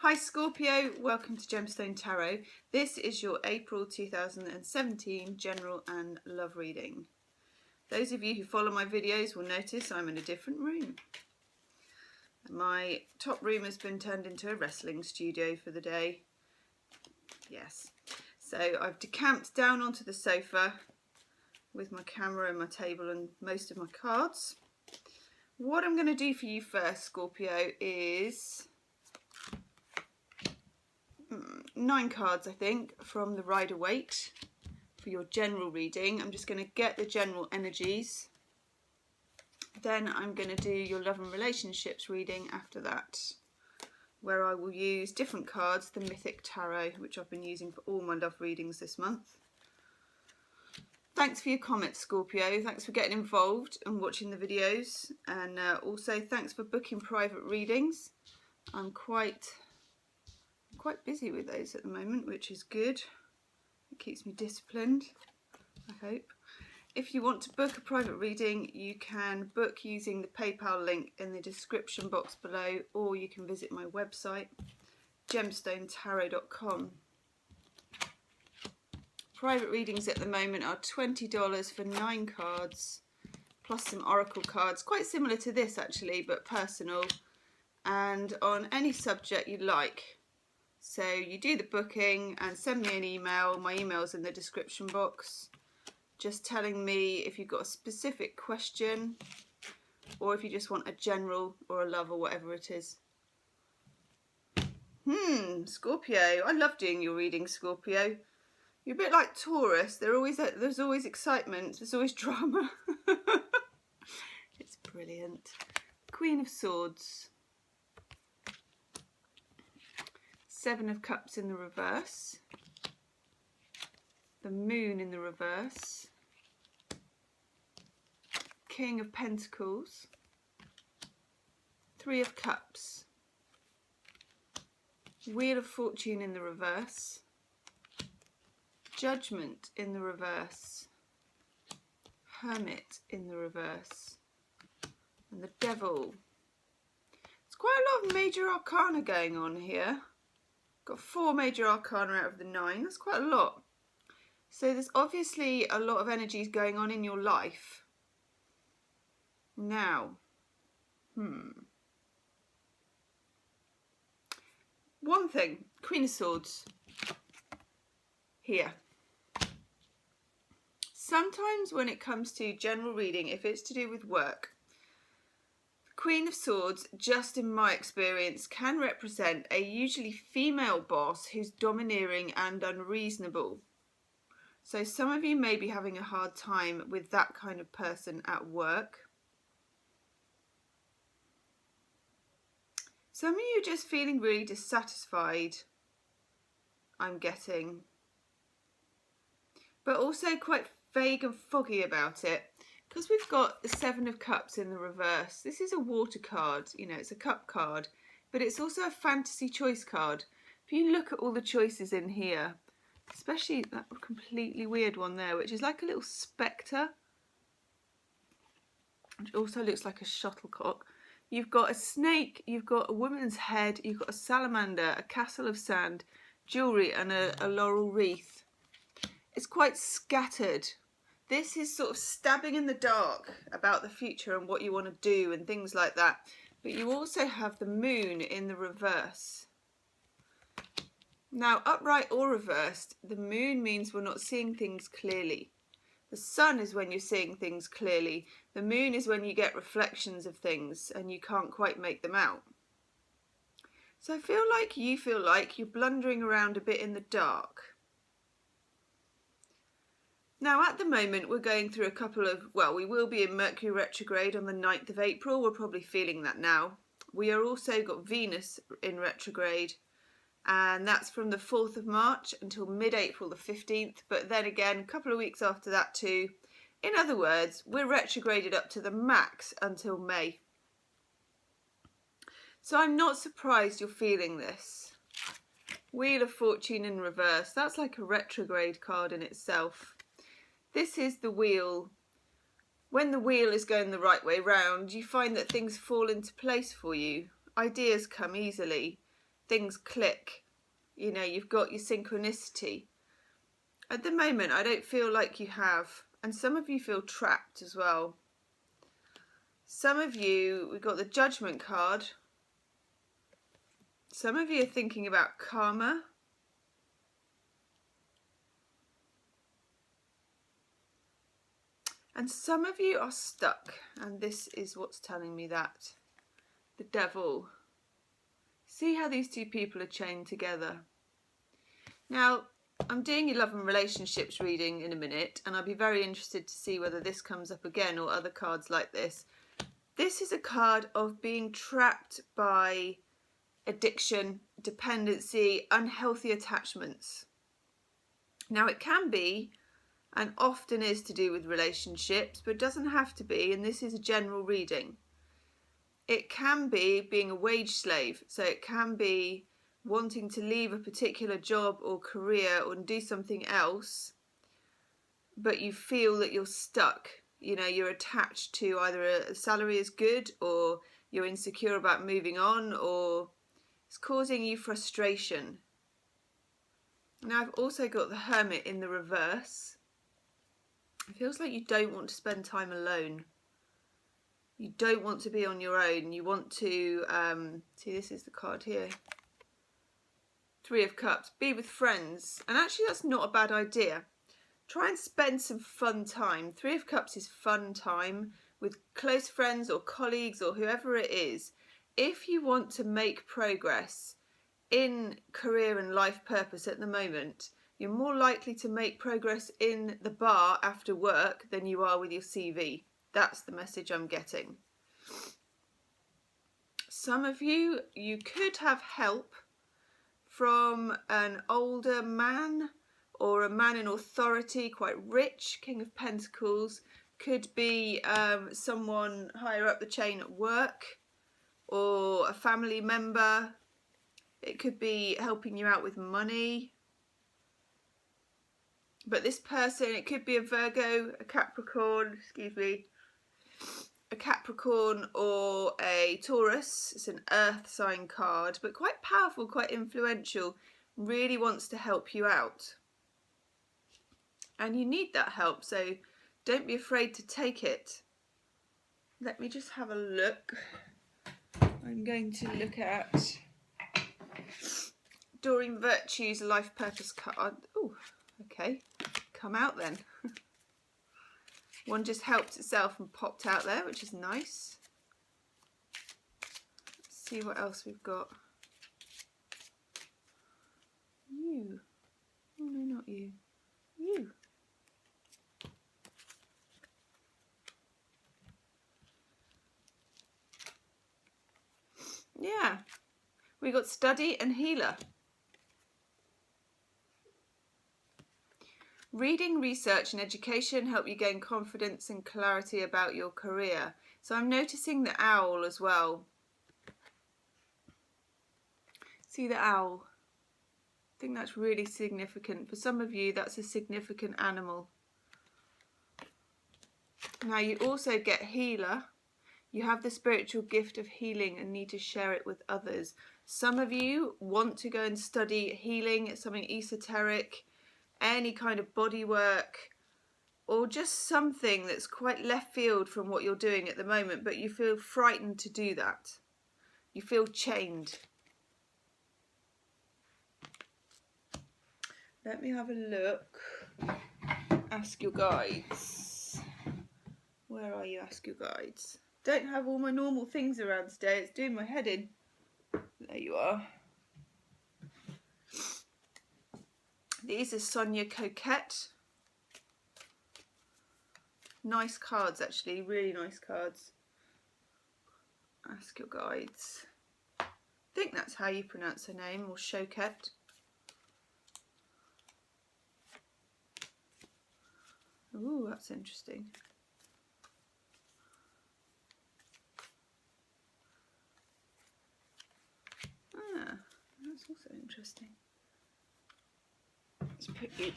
Hi Scorpio, welcome to Gemstone Tarot. This is your April 2017 general and love reading. Those of you who follow my videos will notice I'm in a different room. My top room has been turned into a wrestling studio for the day. Yes. So I've decamped down onto the sofa with my camera and my table and most of my cards. What I'm going to do for you first, Scorpio, is 9 cards, I think, from the Rider-Waite for your general reading. I'm just going to get the general energies. Then I'm going to do your love and relationships reading after that, where I will use different cards, the Mythic Tarot, which I've been using for all my love readings this month. Thanks for your comments, Scorpio. Thanks for getting involved and watching the videos. And also thanks for booking private readings. I'm quite busy with those at the moment, which is good. It keeps me disciplined, I hope. If you want to book a private reading, you can book using the PayPal link in the description box below, or you can visit my website, gemstonetarot.com. Private readings at the moment are $20 for 9 cards, plus some oracle cards, quite similar to this actually, but personal, and on any subject you like. So you do the booking and send me an email. My email's in the description box, just telling me if you've got a specific question or if you just want a general or a love or whatever it is. Scorpio, I love doing your reading, Scorpio. You're a bit like Taurus. There's always excitement. There's always drama. It's brilliant. Queen of Swords. 7 of Cups in the reverse. The Moon in the reverse. King of Pentacles. 3 of Cups. Wheel of Fortune in the reverse. Judgment in the reverse. Hermit in the reverse. And the Devil. There's quite a lot of major arcana going on here. Got 4 major arcana out of the 9. That's quite a lot. So there's obviously a lot of energies going on in your life. Now, one thing, Queen of Swords here. Sometimes when it comes to general reading, if it's to do with work, Queen of Swords, just in my experience, can represent a usually female boss who's domineering and unreasonable. So some of you may be having a hard time with that kind of person at work. Some of you are just feeling really dissatisfied, I'm getting. But also quite vague and foggy about it. Because we've got the 7 of Cups in the reverse. This is a water card, you know, it's a cup card, but it's also a fantasy choice card. If you look at all the choices in here, especially that completely weird one there, which is like a little spectre, which also looks like a shuttlecock. You've got a snake, you've got a woman's head, you've got a salamander, a castle of sand, jewellery and a laurel wreath. It's quite scattered. This is sort of stabbing in the dark about the future and what you want to do and things like that. But you also have the Moon in the reverse. Now, upright or reversed, the Moon means we're not seeing things clearly. The Sun is when you're seeing things clearly. The Moon is when you get reflections of things and you can't quite make them out. So I feel like you're blundering around a bit in the dark. Now at the moment we're going through a couple of, well, we will be in Mercury retrograde on the 9th of April, we're probably feeling that now. We are also got Venus in retrograde, and that's from the 4th of March until mid-April the 15th, but then again a couple of weeks after that too. In other words, we're retrograded up to the max until May. So I'm not surprised you're feeling this. Wheel of Fortune in reverse, that's like a retrograde card in itself. This is the wheel. When the wheel is going the right way round, you find that things fall into place for you. Ideas come easily. things click. You know, you've got your synchronicity. At the moment, I don't feel like you have. And some of you feel trapped as well. Some of you, we've got the Judgment card. Some of you are thinking about karma. And some of you are stuck. And this is what's telling me that. The Devil. See how these two people are chained together. Now, I'm doing your love and relationships reading in a minute, and I'll be very interested to see whether this comes up again or other cards like this. This is a card of being trapped by addiction, dependency, unhealthy attachments. Now, it can be, and often is, to do with relationships, but it doesn't have to be, and this is a general reading. It can be being a wage slave, so it can be wanting to leave a particular job or career or do something else, but you feel that you're stuck. You know, you're attached to either a salary is good, or you're insecure about moving on, or it's causing you frustration. Now, I've also got the Hermit in the reverse. It feels like you don't want to spend time alone. You don't want to be on your own. You want to, see, this is the card here. Three of Cups, be with friends. And actually that's not a bad idea. Try and spend some fun time. Three of Cups is fun time with close friends or colleagues or whoever it is. If you want to make progress in career and life purpose at the moment, you're more likely to make progress in the bar after work than you are with your CV. That's the message I'm getting. Some of you, you could have help from an older man or a man in authority, quite rich, King of Pentacles. Could be someone higher up the chain at work or a family member. It could be helping you out with money. But this person, it could be a Virgo, a Capricorn, a Capricorn or a Taurus. It's an earth sign card, but quite powerful, quite influential, really wants to help you out. And you need that help, so don't be afraid to take it. Let me just have a look. I'm going to look at Doreen Virtue's Life Purpose card. Oh, okay, come out then. One just helped itself and popped out there, which is nice. Let's see what else we've got. You. Oh no, not you. You. Yeah. We got Study and Healer. Reading, research and education help you gain confidence and clarity about your career. So I'm noticing the owl as well. See the owl? I think that's really significant. For some of you, that's a significant animal. Now you also get healer. You have the spiritual gift of healing and need to share it with others. Some of you want to go and study healing, something esoteric, any kind of body work, or just something that's quite left field from what you're doing at the moment, but you feel frightened to do that. You feel chained. Let me have a look. Ask your guides. Where are you? Ask your guides. Don't have all my normal things around today. It's doing my head in. There you are. These are Sonia Coquette. Nice cards, actually. Really nice cards. Ask your guides. I think that's how you pronounce her name, or Choquette. Ooh, that's interesting. Ah, that's also interesting. Let's put you.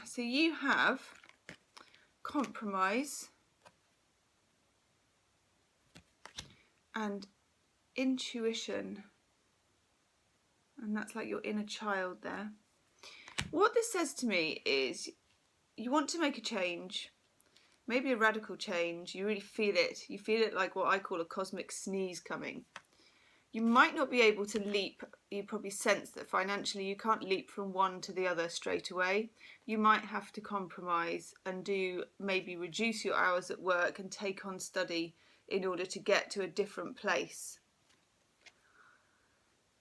So you have compromise and intuition. And that's like your inner child there. What this says to me is you want to make a change, maybe a radical change. You really feel it. You feel it like what I call a cosmic sneeze coming. You might not be able to leap. You probably sense that financially you can't leap from one to the other straight away. You might have to compromise and maybe reduce your hours at work and take on study in order to get to a different place.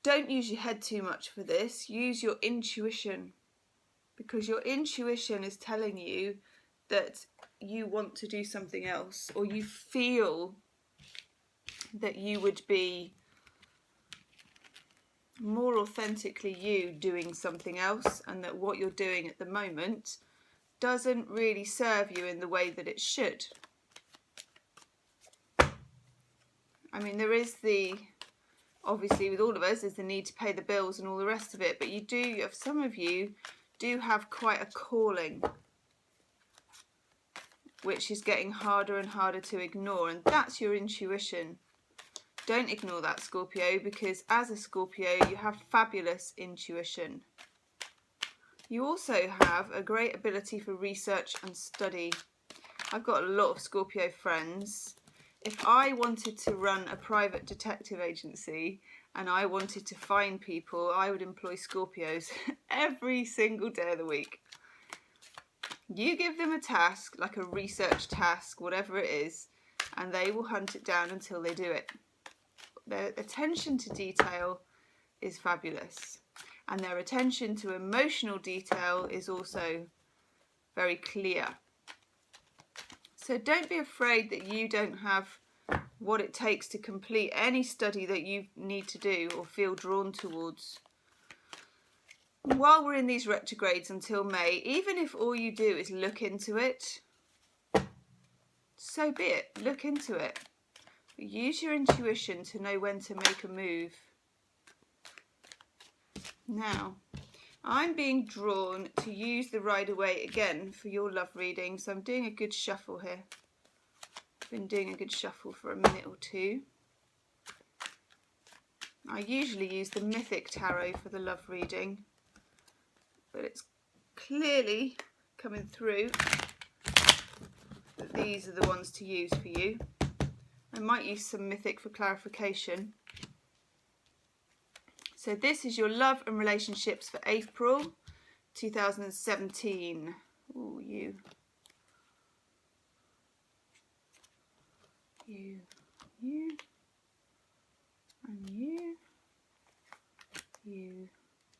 Don't use your head too much for this. Use your intuition, because your intuition is telling you that you want to do something else, or you feel that you would be more authentically you doing something else, and that what you're doing at the moment doesn't really serve you in the way that it should. I mean, there is obviously with all of us, is the need to pay the bills and all the rest of it, but some of you do have quite a calling, which is getting harder and harder to ignore, and that's your intuition. Don't ignore that, Scorpio, because as a Scorpio, you have fabulous intuition. You also have a great ability for research and study. I've got a lot of Scorpio friends. If I wanted to run a private detective agency and I wanted to find people, I would employ Scorpios every single day of the week. You give them a task, like a research task, whatever it is, and they will hunt it down until they do it. Their attention to detail is fabulous, and their attention to emotional detail is also very clear. So don't be afraid that you don't have what it takes to complete any study that you need to do or feel drawn towards. While we're in these retrogrades until May, even if all you do is look into it, so be it. Look into it. But use your intuition to know when to make a move. Now, I'm being drawn to use the Rider-Waite again for your love reading, so I'm doing a good shuffle here. I've been doing a good shuffle for a minute or two. I usually use the Mythic Tarot for the love reading, but it's clearly coming through that these are the ones to use for you. I might use some Mythic for clarification. So this is your love and relationships for April 2017. Ooh, you, and you.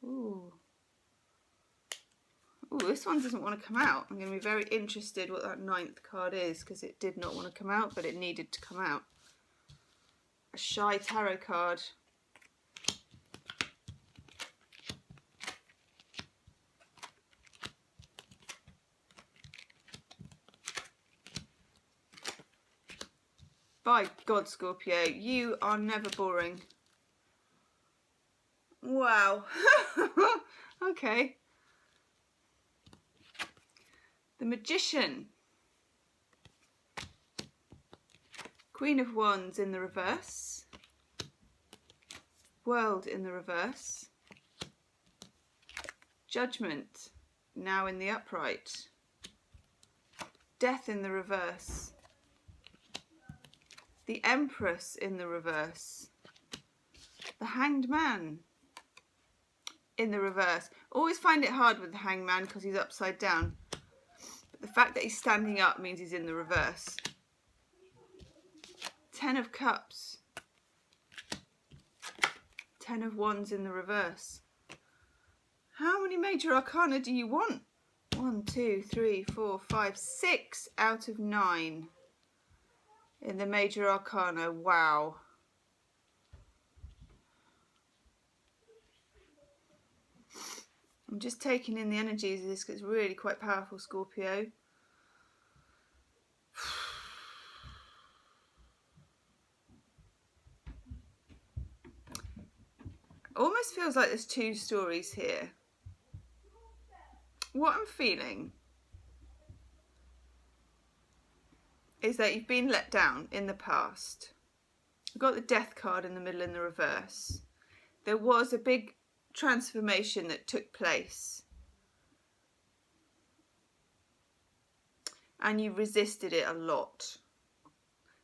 Ooh. Ooh, this one doesn't want to come out. I'm going to be very interested what that 9th card is, because it did not want to come out, but it needed to come out. A shy tarot card. By God, Scorpio, you are never boring. Wow. Okay. The Magician. Queen of Wands in the reverse. World in the reverse. Judgment now in the upright. Death in the reverse. The Empress in the reverse. The Hanged Man in the reverse. Always find it hard with the Hanged Man because he's upside down. But the fact that he's standing up means he's in the reverse. 10 of Cups. 10 of Wands in the reverse. How many major arcana do you want? 1, 2, 3, 4, 5, 6 out of 9. In the major arcana. Wow. I'm just taking in the energies of this because it's really quite powerful, Scorpio. Almost feels like there's two stories here. What I'm feeling is that you've been let down in the past. I've got the Death card in the middle in the reverse. There was a big transformation that took place and you resisted it a lot.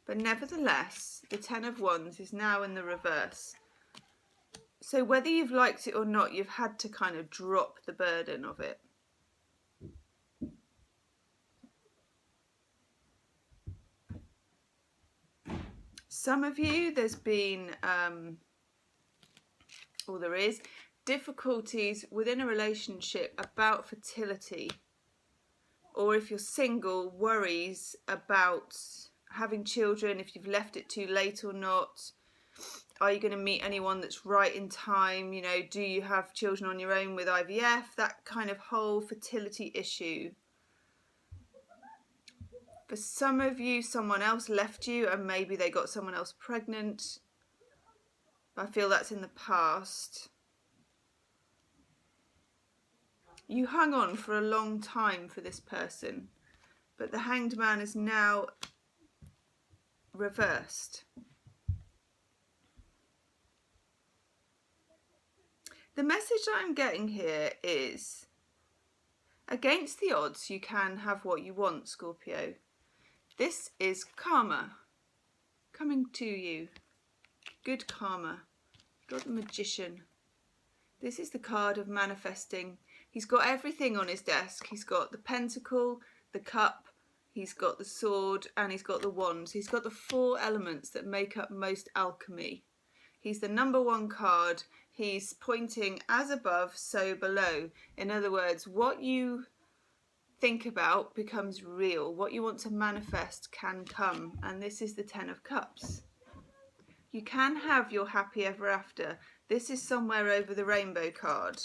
But nevertheless, the Ten of Wands is now in the reverse. So whether you've liked it or not, you've had to kind of drop the burden of it. Some of you, there's been, or there is, difficulties within a relationship about fertility. Or if you're single, worries about having children, if you've left it too late or not. Are you going to meet anyone that's right in time? You know, do you have children on your own with IVF? That kind of whole fertility issue. For some of you, someone else left you and maybe they got someone else pregnant. I feel that's in the past. You hung on for a long time for this person, but the Hanged Man is now reversed. The message I'm getting here is, against the odds, you can have what you want, Scorpio. This is karma coming to you. Good karma. Got the Magician. This is the card of manifesting. He's got everything on his desk. He's got the Pentacle, the Cup, he's got the Sword, and he's got the Wands. He's got the 4 elements that make up most alchemy. He's the number 1 card. He's pointing as above, so below. In other words, what you think about becomes real. What you want to manifest can come. And this is the 10 of Cups. You can have your happy ever after. This is somewhere over the rainbow card.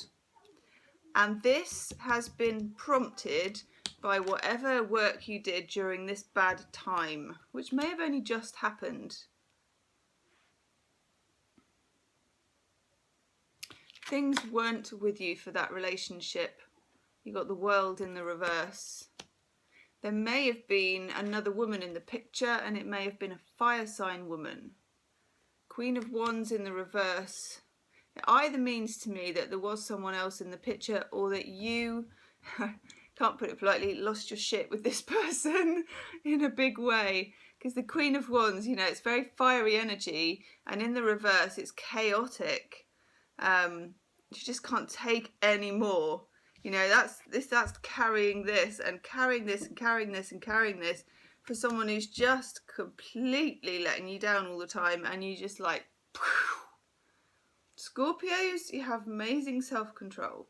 And this has been prompted by whatever work you did during this bad time, which may have only just happened. Things weren't with you for that relationship. You got the World in the reverse. There may have been another woman in the picture, and it may have been a fire sign woman. Queen of Wands in the reverse. It either means to me that there was someone else in the picture, or that you, can't put it politely, lost your shit with this person in a big way. Because the Queen of Wands, you know, it's very fiery energy, and in the reverse it's chaotic. You just can't take any more. You know, that's carrying this and carrying this and carrying this and carrying this for someone who's just completely letting you down all the time, and you just like, phew. Scorpios, you have amazing self-control.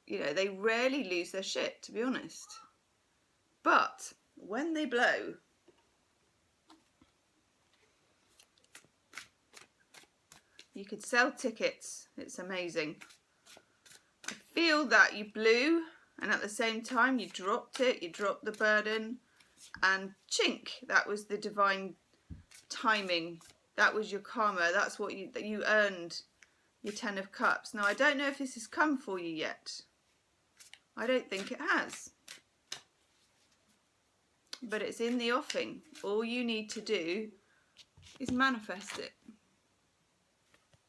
You know, they rarely lose their shit, to be honest. But when they blow, you could sell tickets. It's amazing. I feel that you blew, and at the same time you dropped it. You dropped the burden, and chink, that was the divine timing. That was your karma. That's what you earned, your 10 of Cups. Now, I don't know if this has come for you yet. I don't think it has. But it's in the offing. All you need to do is manifest it.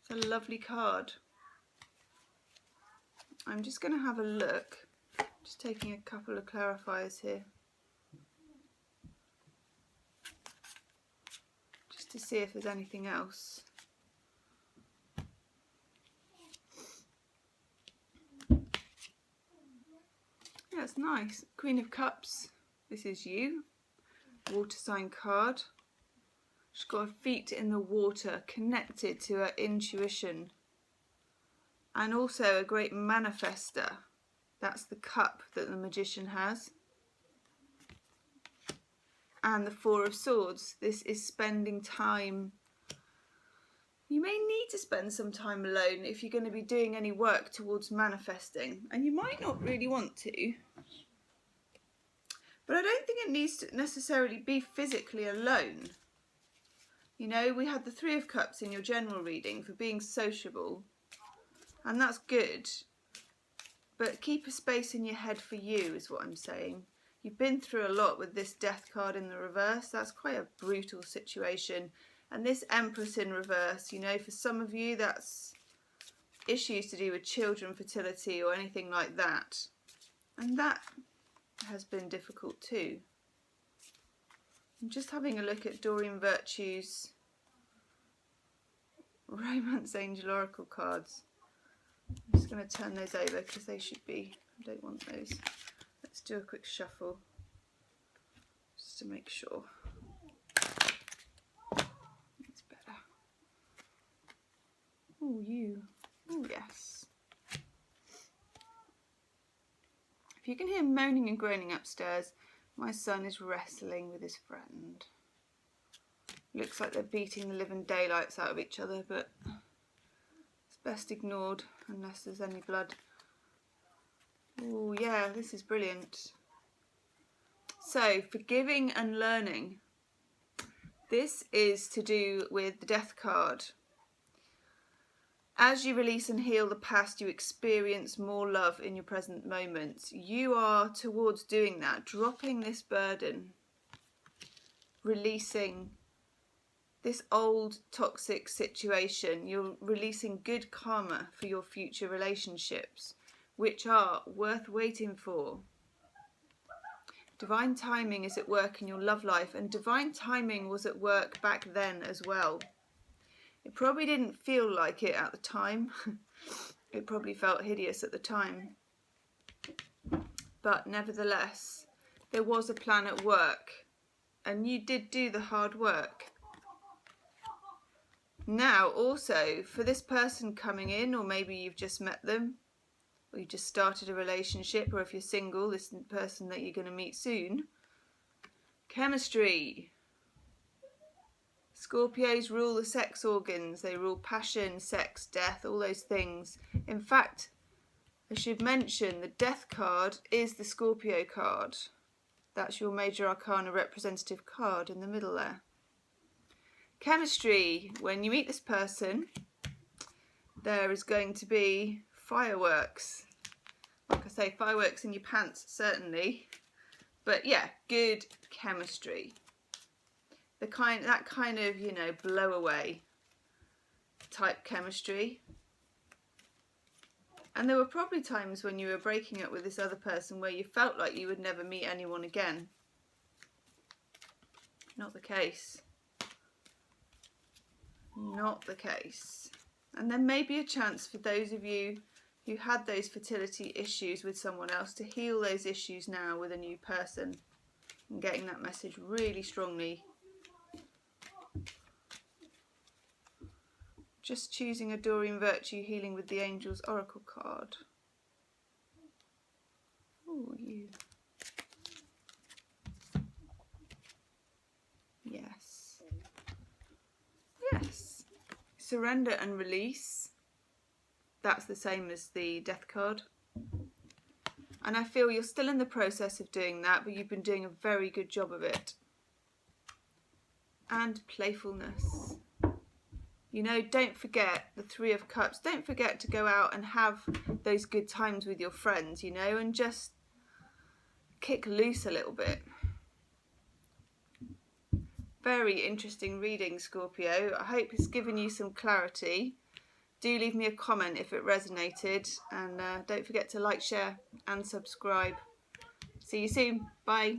It's a lovely card. I'm just going to have a look. Just taking a couple of clarifiers here. Just to see if there's anything else. Yeah, it's nice. Queen of Cups. This is you. Water sign card. She's got her feet in the water, connected to her intuition. And also a great manifester. That's the cup that the Magician has. And the 4 of Swords. This is spending time. You may need to spend some time alone if you're going to be doing any work towards manifesting. And you might not really want to. But I don't think it needs to necessarily be physically alone. You know, we had the 3 of Cups in your general reading for being sociable. And that's good. But keep a space in your head for you is what I'm saying. You've been through a lot with this Death card in the reverse. That's quite a brutal situation. And this Empress in reverse, you know, for some of you that's issues to do with children, fertility or anything like that. And that has been difficult too. I'm just having a look at Doreen Virtue's Romance Angel Oracle cards. I'm just going to turn those over because they should be, I don't want those. Let's do a quick shuffle just to make sure. That's better. Oh, you. Oh, yes. If you can hear moaning and groaning upstairs, my son is wrestling with his friend. Looks like they're beating the living daylights out of each other, but it's best ignored unless there's any blood. Oh yeah, this is brilliant. So, forgiving and learning. This is to do with the Death card. As you release and heal the past, you experience more love in your present moments. You are towards doing that, dropping this burden, releasing this old toxic situation. You're releasing good karma for your future relationships, which are worth waiting for. Divine timing is at work in your love life, and divine timing was at work back then as well. It probably didn't feel like it at the time. It probably felt hideous at the time. But nevertheless, there was a plan at work, and you did do the hard work. Now, also, for this person coming in, or maybe you've just met them, or you just started a relationship, or if you're single, this is the person that you're going to meet soon. Chemistry. Scorpios rule the sex organs. They rule passion, sex, death, all those things. In fact, I should mention the Death card is the Scorpio card. That's your major arcana representative card in the middle there. Chemistry. When you meet this person, there is going to be fireworks. Like I say, fireworks in your pants, certainly. But yeah, good chemistry. That kind of, you know, blow away type chemistry. And there were probably times when you were breaking up with this other person where you felt like you would never meet anyone again. Not the case. Not the case. And there may be a chance for those of you who had those fertility issues with someone else to heal those issues now with a new person. I'm getting that message really strongly. Just choosing a Doreen Virtue healing with the Angels Oracle card. Oh, you. Yes. Yes. Surrender and release. That's the same as the Death card. And I feel you're still in the process of doing that, but you've been doing a very good job of it. And playfulness. You know, don't forget the Three of Cups. Don't forget to go out and have those good times with your friends, you know, and just kick loose a little bit. Very interesting reading, Scorpio. I hope it's given you some clarity. Do leave me a comment if it resonated, and don't forget to like, share and subscribe. See you soon. Bye.